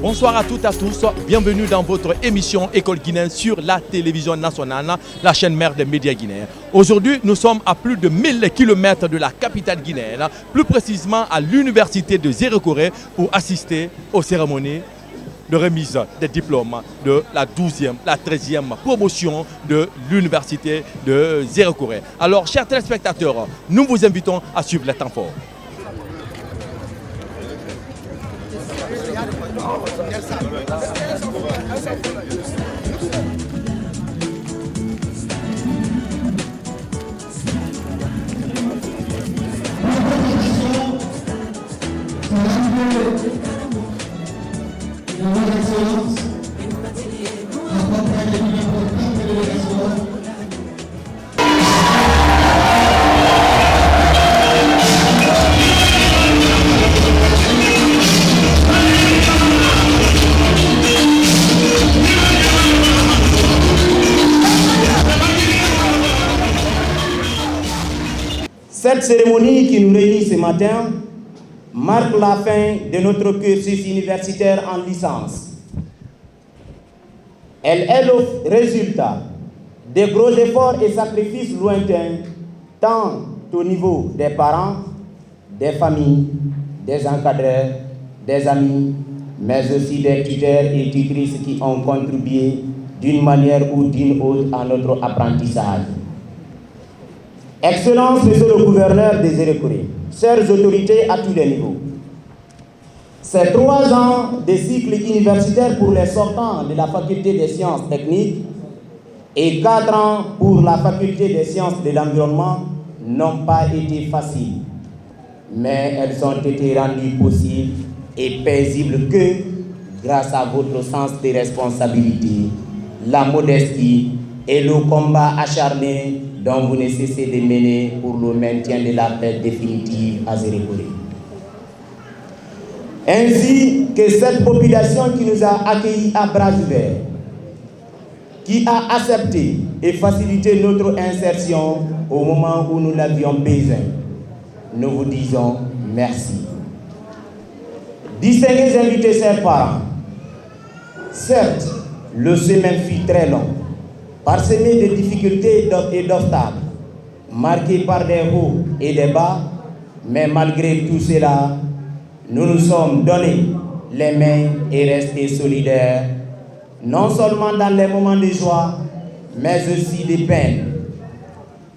Bonsoir à toutes et à tous, bienvenue dans votre émission École guinéenne sur la télévision nationale, la chaîne mère des médias guinéens. Aujourd'hui, nous sommes à plus de 1000 km de la capitale guinéenne, plus précisément à l'université de Zéro-Corée pour assister aux cérémonies de remise des diplômes de la 12e, la 13e promotion de l'université de Zéro-Corée. Alors, chers téléspectateurs, nous vous invitons à suivre les temps forts. Cette cérémonie qui nous réunit ce matin marque la fin de notre cursus universitaire en licence. Elle est le résultat des gros efforts et sacrifices lointains, tant au niveau des parents, des familles, des encadreurs, des amis, mais aussi des tuteurs et tutrices qui ont contribué d'une manière ou d'une autre à notre apprentissage. Excellence, Monsieur le gouverneur des Zéro-Corée, chères autorités à tous les niveaux. Ces 3 ans de cycle universitaire pour les sortants de la faculté des sciences techniques et 4 ans pour la faculté des sciences de l'environnement n'ont pas été faciles, mais elles ont été rendues possibles et paisibles que grâce à votre sens des responsabilités, la modestie et le combat acharné dont vous ne cessez de mener pour le maintien de la paix définitive à Zéro-Corée. Ainsi que cette population qui nous a accueillis à bras ouverts, qui a accepté et facilité notre insertion au moment où nous l'avions besoin. Nous vous disons merci. Distingués invités, chers parents, certes, le chemin fut très long, parsemé de difficultés et d'obstacles, marqué par des hauts et des bas, mais malgré tout cela, nous nous sommes donnés les mains et restés solidaires, non seulement dans les moments de joie, mais aussi de peine.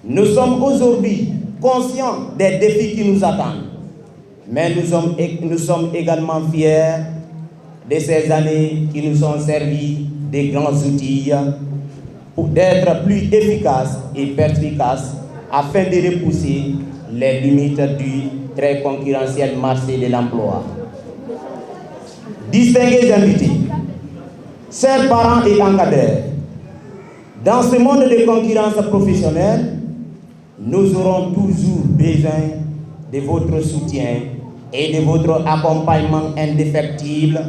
Nous sommes aujourd'hui conscients des défis qui nous attendent, mais nous sommes également fiers de ces années qui nous ont servi de grands outils pour d'être plus efficaces et perspicaces afin de repousser les limites du très concurrentiel marché de l'emploi. Distingués invités, chers parents et encadreurs, dans ce monde de concurrence professionnelle, nous aurons toujours besoin de votre soutien et de votre accompagnement indéfectible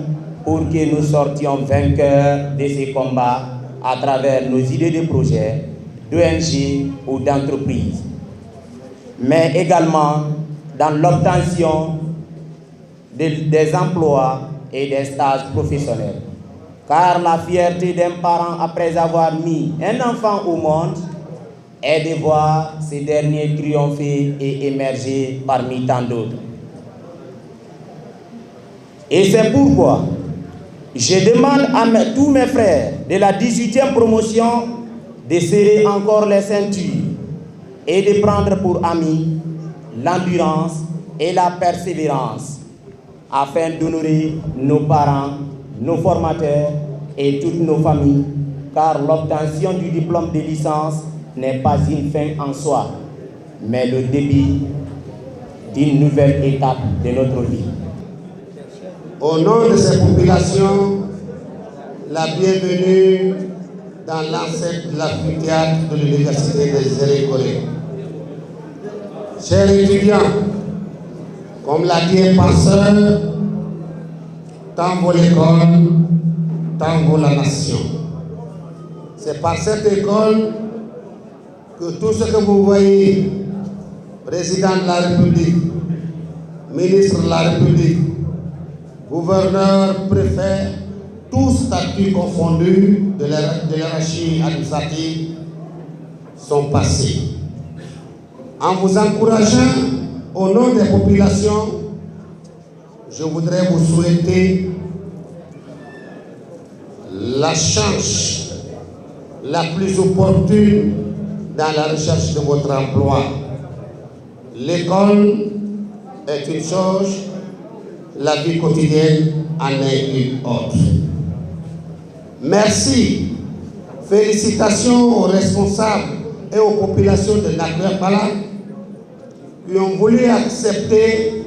pour que nous sortions vainqueurs de ces combats à travers nos idées de projets, d'ONG ou d'entreprises, mais également dans l'obtention des emplois et des stages professionnels. Car la fierté d'un parent après avoir mis un enfant au monde est de voir ces derniers triompher et émerger parmi tant d'autres. Et c'est pourquoi je demande à tous mes frères de la 18e promotion de serrer encore les ceintures et de prendre pour amis l'endurance et la persévérance afin d'honorer nos parents, nos formateurs et toutes nos familles, car l'obtention du diplôme de licence n'est pas une fin en soi, mais le début d'une nouvelle étape de notre vie. Au nom de ces populations, la bienvenue dans l'amphithéâtre de l'Université de Zéro-Corée. Chers étudiants, comme l'a dit un penseur, tant vaut l'école, tant vaut la nation. C'est par cette école que tout ce que vous voyez, président de la République, ministre de la République, gouverneurs, préfets, tous statuts confondus de l'hierarchie administrative sont passés. En vous encourageant au nom des populations, je voudrais vous souhaiter la chance la plus opportune dans la recherche de votre emploi. L'école est une chose, la vie quotidienne en est une autre. Merci, félicitations aux responsables et aux populations de Nakuya-Pala qui ont voulu accepter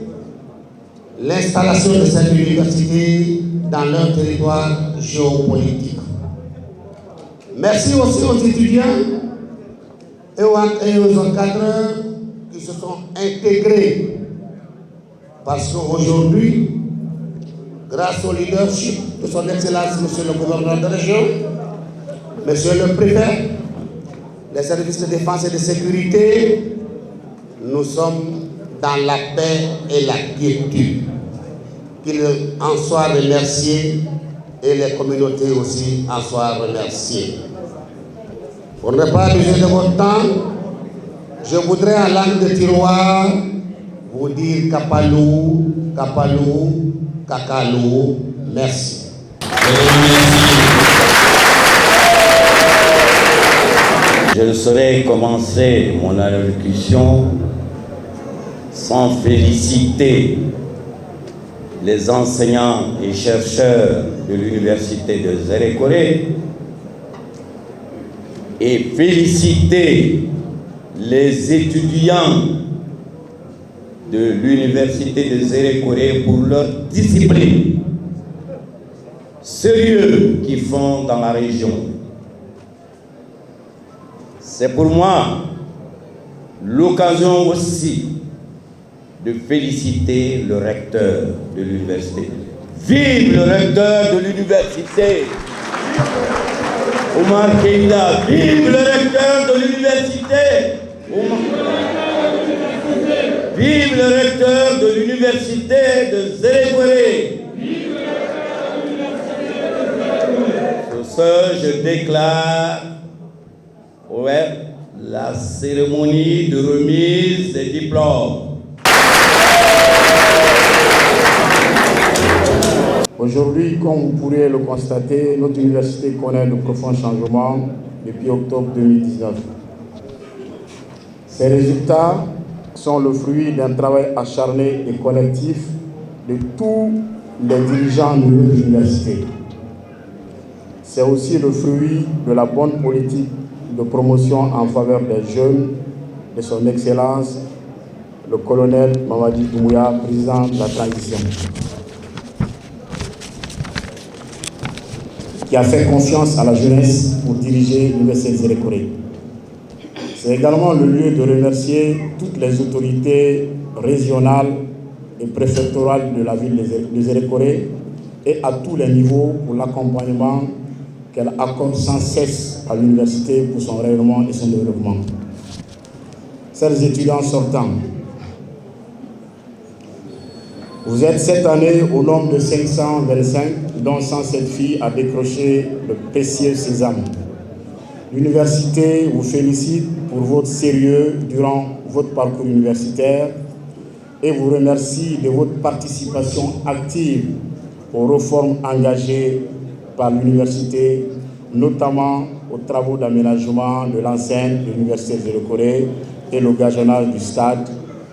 l'installation de cette université dans leur territoire géopolitique. Merci aussi aux étudiants et aux encadreurs qui se sont intégrés parce qu'aujourd'hui, grâce au leadership de son Excellence, Monsieur le gouverneur de région, Monsieur le préfet, les services de défense et de sécurité, nous sommes dans la paix et la quiétude. Qu'ils en soient remerciés et les communautés aussi en soient remerciées. Pour ne pas abuser de votre temps, je voudrais en langue de tiroir vous dire Kapalou, Kapalou, Kakalou, merci. Je ne saurais commencer mon allocution sans féliciter les enseignants et chercheurs de l'université de Zérékoré et féliciter les étudiants de l'université de Zérékoré pour leur discipline, sérieux qu'ils font dans la région. C'est pour moi l'occasion aussi de féliciter le recteur de l'université. Vive le recteur de l'université, Omar Keïta. Vive le recteur de l'université, vive le recteur de l'université de Zérékoré. Sur ce, je déclare la cérémonie de remise des diplômes. Aujourd'hui, comme vous pourrez le constater, notre université connaît de profonds changements depuis octobre 2019. Ces résultats sont le fruit d'un travail acharné et collectif de tous les dirigeants de notre université. C'est aussi le fruit de la bonne politique de promotion en faveur des jeunes de son Excellence, le colonel Mamadi Doumbouya, président de la transition, qui a fait confiance à la jeunesse pour diriger l'université de Zérékoré. C'est également le lieu de remercier toutes les autorités régionales et préfectorales de la ville de Zérékoré et à tous les niveaux pour l'accompagnement qu'elle accorde sans cesse à l'université pour son rayonnement et son développement. Chers étudiants sortants, vous êtes cette année au nombre de 525, dont 107 filles à décrocher le précieux sésame. L'université vous félicite pour votre sérieux durant votre parcours universitaire et vous remercie de votre participation active aux réformes engagées par l'université, notamment aux travaux d'aménagement de l'enceinte de l'université de Zérékoré et le gazonnage du stade,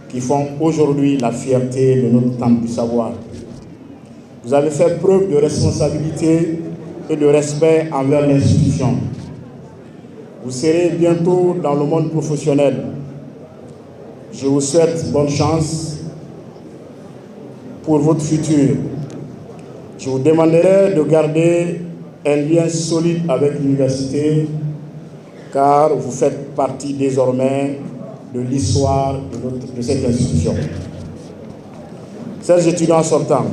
qui font aujourd'hui la fierté de notre temple du savoir. Vous avez fait preuve de responsabilité et de respect envers l'institution. Vous serez bientôt dans le monde professionnel. Je vous souhaite bonne chance pour votre futur. Je vous demanderai de garder un lien solide avec l'université, car vous faites partie désormais de l'histoire de cette institution. Chers étudiants sortants,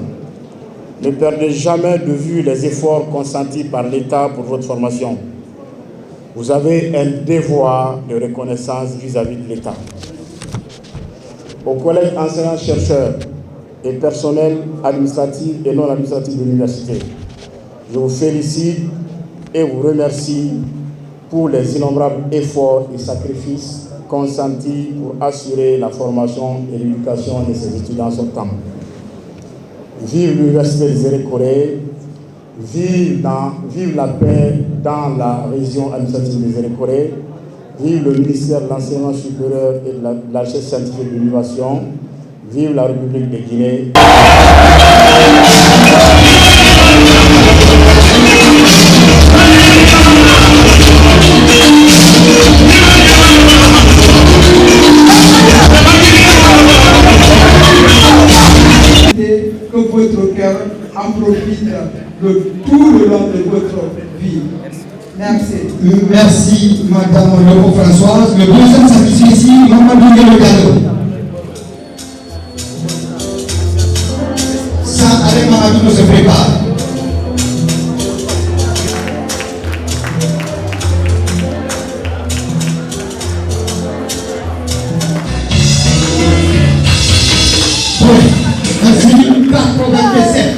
ne perdez jamais de vue les efforts consentis par l'État pour votre formation. Vous avez un devoir de reconnaissance vis-à-vis de l'État. Aux collègues enseignants-chercheurs, et personnel administratif et non administratif de l'université. Je vous félicite et vous remercie pour les innombrables efforts et sacrifices consentis pour assurer la formation et l'éducation de ces étudiants sortants. Vive l'Université de Zérékoré, vive la paix dans la région administrative de Zérékoré, vive le ministère de l'Enseignement supérieur et de la recherche scientifique et de l'innovation, vive la République de Guinée. Que votre cœur en profite tout le long de votre vie. Merci. Merci, Madame Lebeau Françoise. Le deuxième satisfait ici, Mamadou Diallo. Ça, avec Mamadou, on se prépare. Merci, 87.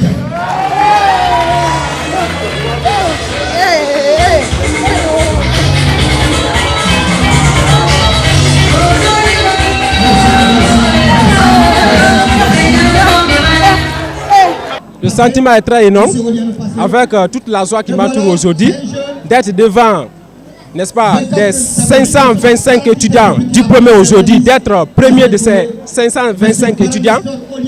Le sentiment est très énorme, avec toute la joie qui m'entoure aujourd'hui, d'être devant, n'est-ce pas, des 525 étudiants diplômés aujourd'hui, d'être premier de ces 525 étudiants.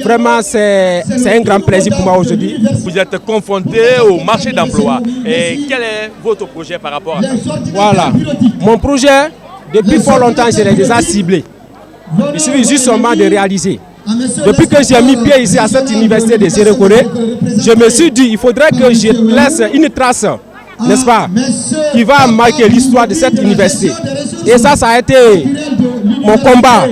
Vraiment, c'est un grand plaisir pour moi aujourd'hui. Vous êtes confronté au marché d'emploi. Et quel est votre projet par rapport à ça? Voilà. Mon projet, depuis fort longtemps, je l'ai déjà ciblé. Il suffit juste seulement de réaliser. Depuis que j'ai mis pied ici à cette université de Zérékoré, je me suis dit qu'il faudrait que je laisse une trace, n'est-ce pas, qui va marquer l'histoire de cette université. Et ça a été mon combat.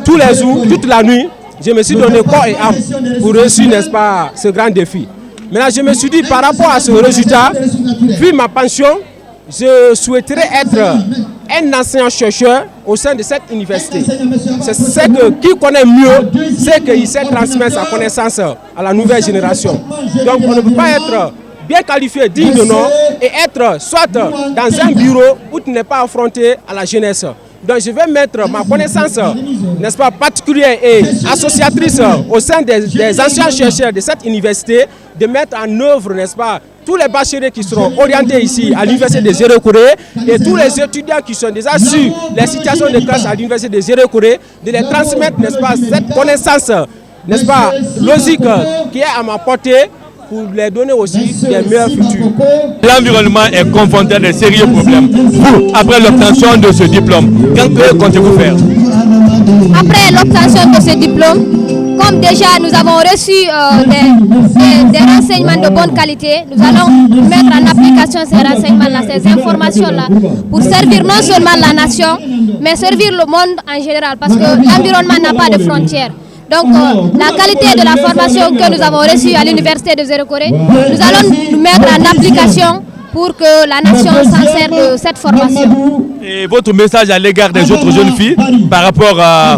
Tous les jours, toute la nuit, je me suis donné corps et âme pour réussir, n'est-ce pas, ce grand défi. Maintenant, je me suis dit, par rapport à ce résultat, vu ma pension, je souhaiterais être un enseignant-chercheur au sein de cette université. C'est ce que qui connaît mieux, c'est qu'il sait transmettre sa connaissance à la nouvelle génération. Donc on ne peut pas être bien qualifié, digne de nom, et être soit dans un bureau où tu n'es pas affronté à la jeunesse. Donc je vais mettre ma connaissance, n'est-ce pas, particulière et associatrice au sein des anciens chercheurs de cette université, de mettre en œuvre, n'est-ce pas, tous les bacheliers qui seront orientés ici à l'université de Zérékoré et tous les étudiants qui sont déjà sur les situations de classe à l'université de Zérékoré, de les transmettre, n'est-ce pas, cette connaissance, n'est-ce pas, logique qui est à ma portée, pour les donner aussi des meilleurs futurs. L'environnement est confronté à de sérieux problèmes. Vous, après l'obtention de ce diplôme, que comptez-vous faire? Après l'obtention de ce diplôme, comme déjà nous avons reçu des renseignements de bonne qualité, nous allons mettre en application ces renseignements-là, ces informations-là, pour servir non seulement la nation, mais servir le monde en général, parce que l'environnement n'a pas de frontières. Donc la qualité de la formation que nous avons reçue à l'université de Zérékoré, nous allons nous mettre en application pour que la nation s'en serve de cette formation. Et votre message à l'égard des autres jeunes filles par rapport à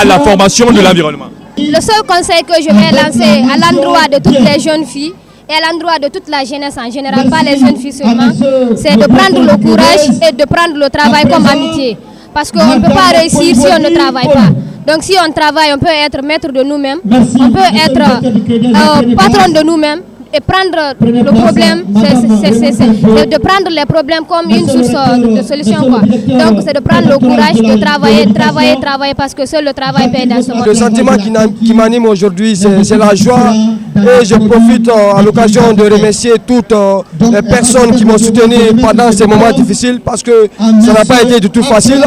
la formation de l'environnement? Le seul conseil que je vais lancer à l'endroit de toutes les jeunes filles et à l'endroit de toute la jeunesse en général, pas les jeunes filles seulement, c'est de prendre le courage et de prendre le travail comme amitié. Parce qu'on ne peut pas réussir si on ne travaille pas. Donc si on travaille, on peut être maître de nous-mêmes, on peut être patron de nous-mêmes et prendre le problème, c'est de prendre les problèmes comme une source de solution, quoi. Donc c'est de prendre le courage de travailler parce que seul le travail paye dans ce monde. Le sentiment qui m'anime aujourd'hui, c'est la joie. Et je profite à l'occasion de remercier toutes les personnes qui m'ont soutenu pendant ces moments difficiles, parce que ça n'a pas été du tout facile.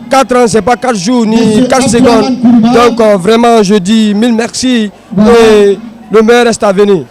4 ans, ce n'est pas 4 jours ni 4 secondes. Donc vraiment, je dis mille merci et le meilleur reste à venir.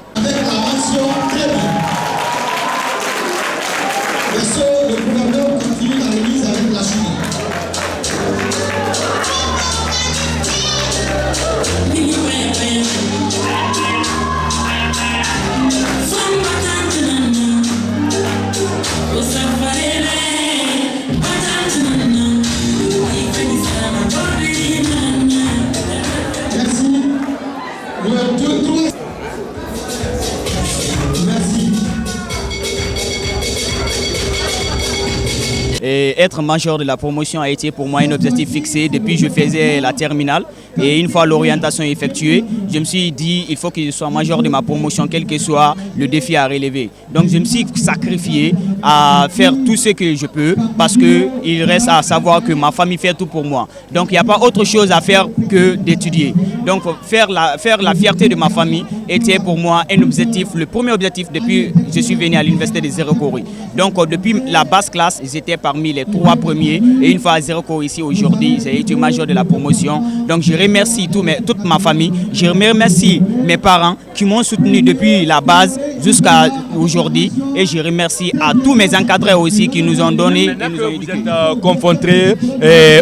Et être major de la promotion a été pour moi un objectif fixé depuis que je faisais la terminale. Et une fois l'orientation effectuée, je me suis dit il faut que je sois major de ma promotion, quel que soit le défi à relever. Donc je me suis sacrifié à faire tout ce que je peux parce qu'il reste à savoir que ma famille fait tout pour moi. Donc il n'y a pas autre chose à faire que d'étudier. Donc faire la fierté de ma famille était pour moi un objectif, le premier objectif depuis que je suis venu à l'université de Zéro-Corée. Donc depuis la basse classe, j'étais parmi les 3 premiers et une fois à Zéro-Corée ici aujourd'hui, j'ai été major de la promotion. Donc je remercie toute ma famille, je remercie mes parents qui m'ont soutenu depuis la base jusqu'à aujourd'hui et je remercie à tous mes encadreurs aussi qui nous ont donné. Maintenant que vous êtes confrontés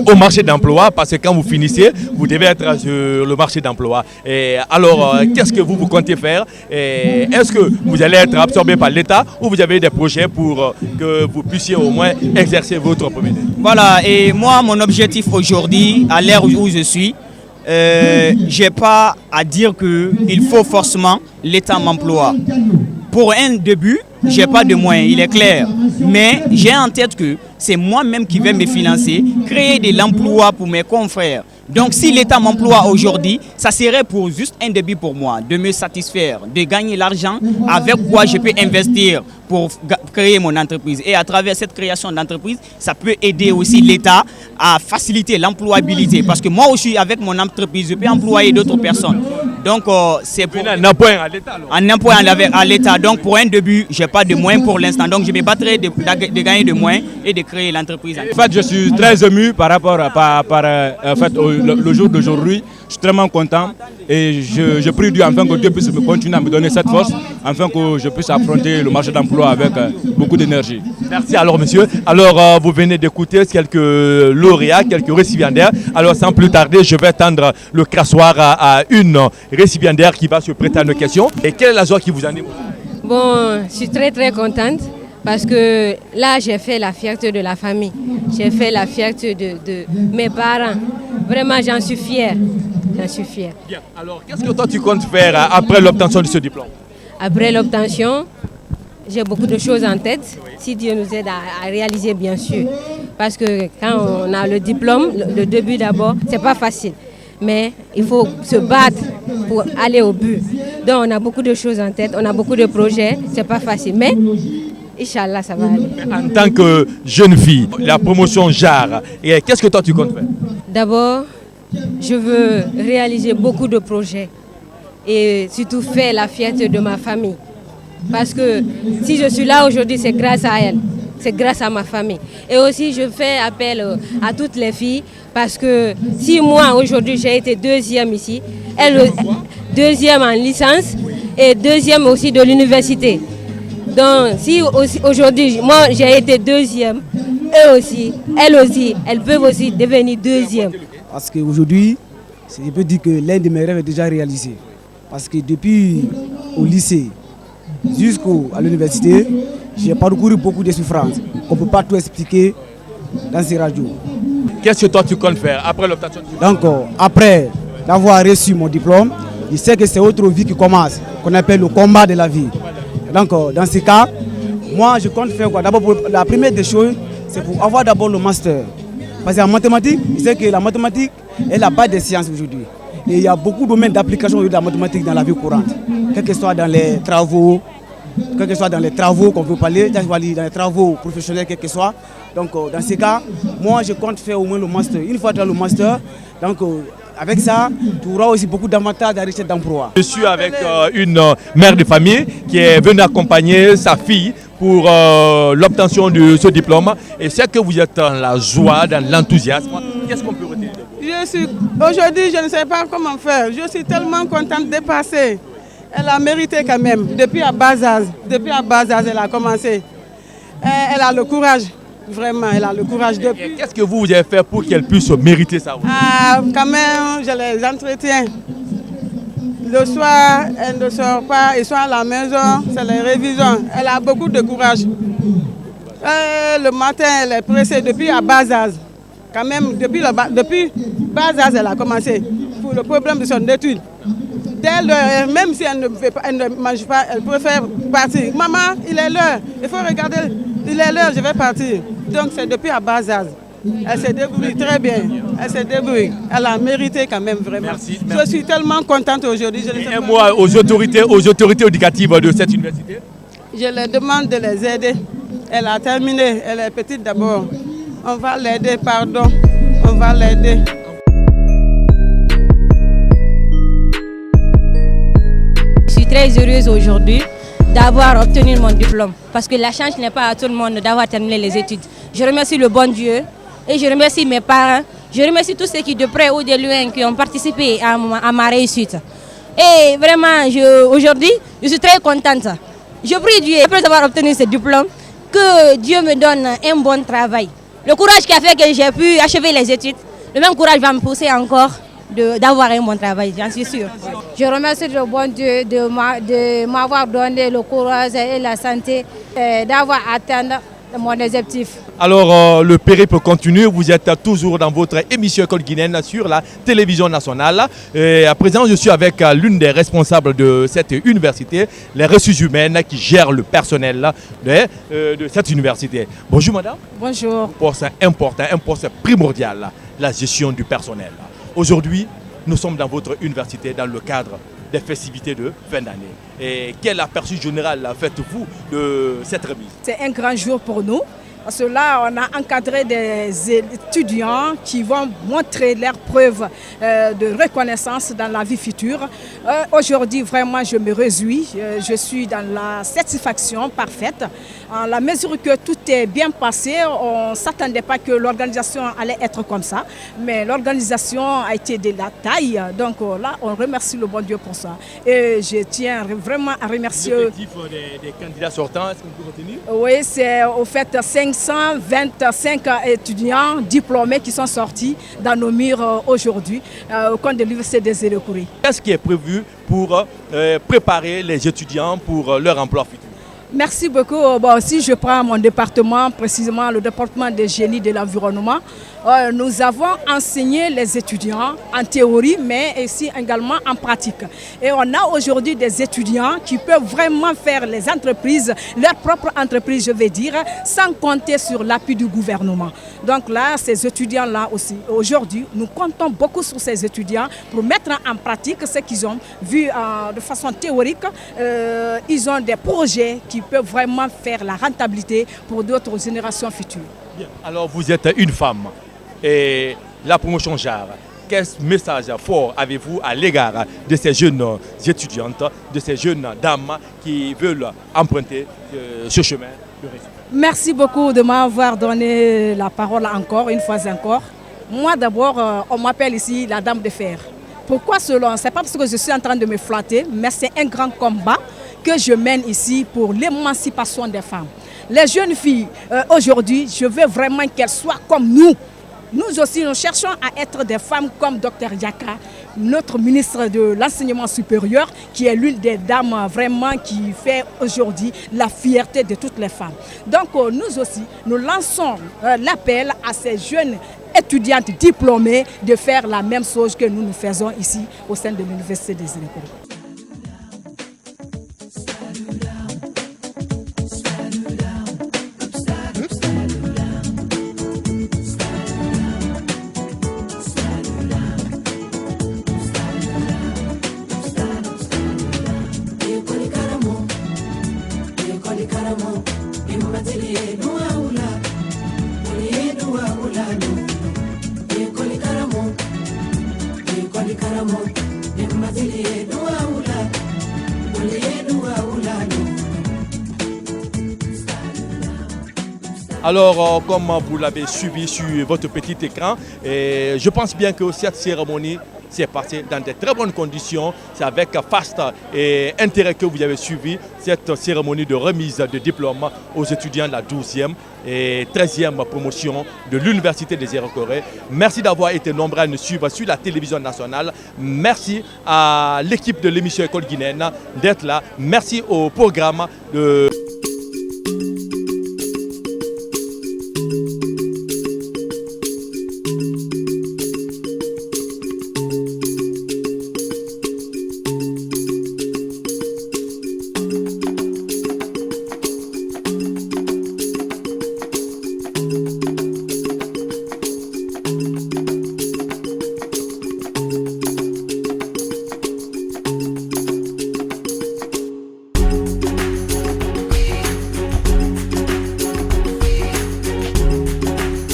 au marché d'emploi, parce que quand vous finissez, vous devez être sur le marché d'emploi. Alors, qu'est-ce que vous comptez faire? Est-ce que vous allez être absorbé par l'État ou vous avez des projets pour que vous puissiez au moins exercer votre probité? Voilà, et moi, mon objectif aujourd'hui, à l'ère où je suis, je n'ai pas à dire qu'il faut forcément l'État m'emploie. Pour un début, je n'ai pas de moyens, il est clair. Mais j'ai en tête que c'est moi-même qui vais me financer, créer de l'emploi pour mes confrères. Donc si l'État m'emploie aujourd'hui, ça serait pour juste un début pour moi, de me satisfaire, de gagner l'argent avec quoi je peux investir pour créer mon entreprise. Et à travers cette création d'entreprise, ça peut aider aussi l'État à faciliter l'employabilité. Parce que moi aussi, avec mon entreprise, je peux employer d'autres personnes. Donc c'est pour un employé à l'État. Un employé à l'État. Donc pour un début, je n'ai pas de moyens pour l'instant. Donc je me battrai de gagner de moyens et de créer l'entreprise. En fait, je suis très ému par rapport le jour d'aujourd'hui. Je suis vraiment content et je prie Dieu afin que Dieu puisse continuer à me donner cette force, afin que je puisse affronter le marché d'emploi avec beaucoup d'énergie. Merci alors monsieur. Alors vous venez d'écouter quelques lauréats, quelques récipiendaires. Alors sans plus tarder, je vais tendre le crassoir à une récipiendaire qui va se prêter à nos questions. Et quelle est la joie qui vous anime? Bon, je suis très contente parce que là j'ai fait la fierté de la famille. J'ai fait la fierté de mes parents. Vraiment j'en suis fière. J'en suis fière. Bien, alors qu'est-ce que toi tu comptes faire après l'obtention de ce diplôme? Après l'obtention, j'ai beaucoup de choses en tête, si Dieu nous aide à réaliser bien sûr. Parce que quand on a le diplôme, le début d'abord, c'est pas facile. Mais il faut se battre pour aller au but. Donc on a beaucoup de choses en tête, on a beaucoup de projets, c'est pas facile. Mais Inch'Allah, ça va aller. En tant que jeune fille, la promotion JAR, qu'est-ce que toi tu comptes faire? D'abord, je veux réaliser beaucoup de projets et surtout faire la fierté de ma famille. Parce que si je suis là aujourd'hui, c'est grâce à elle, c'est grâce à ma famille. Et aussi, je fais appel à toutes les filles parce que si moi, aujourd'hui, j'ai été deuxième ici, elle, deuxième en licence et deuxième aussi de l'université. Donc, si aujourd'hui, moi, j'ai été deuxième, elles aussi, elles peuvent aussi devenir deuxième. Parce qu'aujourd'hui, je peux dire que l'un de mes rêves est déjà réalisé. Parce que depuis au lycée jusqu'à l'université, j'ai parcouru beaucoup de souffrances qu'on ne peut pas tout expliquer dans ces radios. Qu'est-ce que toi tu comptes faire après l'obtention du diplôme? Donc, après d'avoir reçu mon diplôme, je sais que c'est autre vie qui commence, qu'on appelle le combat de la vie. Donc, dans ce cas, moi je compte faire quoi? D'abord, la première des choses, c'est pour avoir d'abord le master. Parce qu'en mathématiques, je sais que la mathématique est la base des sciences aujourd'hui. Et il y a beaucoup de domaines d'application de la mathématique dans la vie courante. Quel que soit dans les travaux, qu'on veut parler, dans les travaux professionnels, quel que soit. Donc dans ces cas, moi je compte faire au moins le master. Une fois dans le master, donc avec ça, tu auras aussi beaucoup d'avantages à richesse d'emploi. Je suis avec une mère de famille qui est venue accompagner sa fille pour l'obtention de ce diplôme. Et c'est que vous êtes dans la joie, dans l'enthousiasme. Qu'est-ce qu'on peut retenir de vous? Aujourd'hui, je ne sais pas comment faire. Je suis tellement contente de passer. Elle a mérité quand même. Depuis à bas âge, elle a commencé. Elle a le courage. Vraiment, elle a le courage depuis. Qu'est-ce que vous avez fait pour qu'elle puisse mériter ça? Quand même, je les entretiens. Le soir, elle ne sort pas, ils sont à la maison, c'est les révisions. Elle a beaucoup de courage. Le matin, elle est pressée depuis à bas âge. Quand même, depuis bas âge, elle a commencé pour le problème de son étude. Même si elle ne mange pas, elle préfère partir. Maman, il est l'heure. Il faut regarder. Il est l'heure, je vais partir. Donc c'est depuis à bas âge. Elle se débrouille très bien. Elle se débrouille. Elle a mérité quand même vraiment. Merci. Je suis tellement contente aujourd'hui. Et moi, aux autorités éducatives de cette université? Je leur demande de les aider. Elle a terminé. Elle est petite d'abord. On va l'aider, pardon. On va l'aider. Je suis très heureuse aujourd'hui d'avoir obtenu mon diplôme parce que la chance n'est pas à tout le monde d'avoir terminé les études. Je remercie le bon Dieu et je remercie mes parents. Je remercie tous ceux qui de près ou de loin qui ont participé à ma réussite. Et vraiment, aujourd'hui, je suis très contente. Je prie Dieu, après avoir obtenu ce diplôme, que Dieu me donne un bon travail. Le courage qui a fait que j'ai pu achever les études, le même courage va me pousser encore d'avoir un bon travail, j'en suis sûre. Je remercie le bon Dieu de m'avoir donné le courage et la santé d'avoir atteint mon objectif. Alors, le périple continue. Vous êtes toujours dans votre émission École guinéenne sur la télévision nationale. Et à présent, je suis avec l'une des responsables de cette université, les ressources humaines qui gèrent le personnel de cette université. Bonjour madame. Bonjour. Un poste important, un poste primordial, la gestion du personnel. Aujourd'hui, nous sommes dans votre université dans le cadre des festivités de fin d'année. Et quel aperçu général faites-vous de cette remise? C'est un grand jour pour nous. Parce que là, on a encadré des étudiants qui vont montrer leurs preuves de reconnaissance dans la vie future. Aujourd'hui, vraiment, je me réjouis. Je suis dans la satisfaction parfaite. En la mesure que tout est bien passé, on ne s'attendait pas que l'organisation allait être comme ça. Mais l'organisation a été de la taille. Donc là, on remercie le bon Dieu pour ça. Et je tiens vraiment à remercier... L'effectif des candidats sortants, est-ce qu'on peut retenir? Oui, c'est au fait 525 étudiants diplômés qui sont sortis dans nos murs aujourd'hui au compte de l'Université des Sérékouré. Qu'est-ce qui est prévu pour préparer les étudiants pour leur emploi futur? Merci beaucoup. Bon, si je prends mon département, précisément le département des génies de l'environnement, nous avons enseigné les étudiants en théorie, mais aussi également en pratique. Et on a aujourd'hui des étudiants qui peuvent vraiment faire les entreprises, leur propre entreprise, je vais dire, sans compter sur l'appui du gouvernement. Donc là, ces étudiants-là aussi, aujourd'hui, nous comptons beaucoup sur ces étudiants pour mettre en pratique ce qu'ils ont vu de façon théorique. Ils ont des projets qui peuvent vraiment faire la rentabilité pour d'autres générations futures. Bien. Alors vous êtes une femme et la promotion genre, quel message fort avez-vous à l'égard de ces jeunes étudiantes, de ces jeunes dames qui veulent emprunter ce chemin de réussite? Merci beaucoup de m'avoir donné la parole encore, une fois encore. Moi d'abord, on m'appelle ici la dame de fer. Pourquoi cela? Ce n'est pas parce que je suis en train de me flatter, mais c'est un grand combat que je mène ici pour l'émancipation des femmes. Les jeunes filles, aujourd'hui, je veux vraiment qu'elles soient comme nous. Nous aussi, nous cherchons à être des femmes comme Dr Yaka, notre ministre de l'enseignement supérieur, qui est l'une des dames vraiment qui fait aujourd'hui la fierté de toutes les femmes. Donc nous aussi, nous lançons l'appel à ces jeunes étudiantes diplômées de faire la même chose que nous faisons ici au sein de l'Université des Sérékouré. Alors, comme vous l'avez suivi sur votre petit écran, je pense bien que cette cérémonie s'est passée dans de très bonnes conditions. C'est avec faste et intérêt que vous avez suivi cette cérémonie de remise de diplôme aux étudiants de la 12e et 13e promotion de l'Université des Sérékouré. Merci d'avoir été nombreux à nous suivre sur la télévision nationale. Merci à l'équipe de l'émission École guinéenne d'être là. Merci au programme de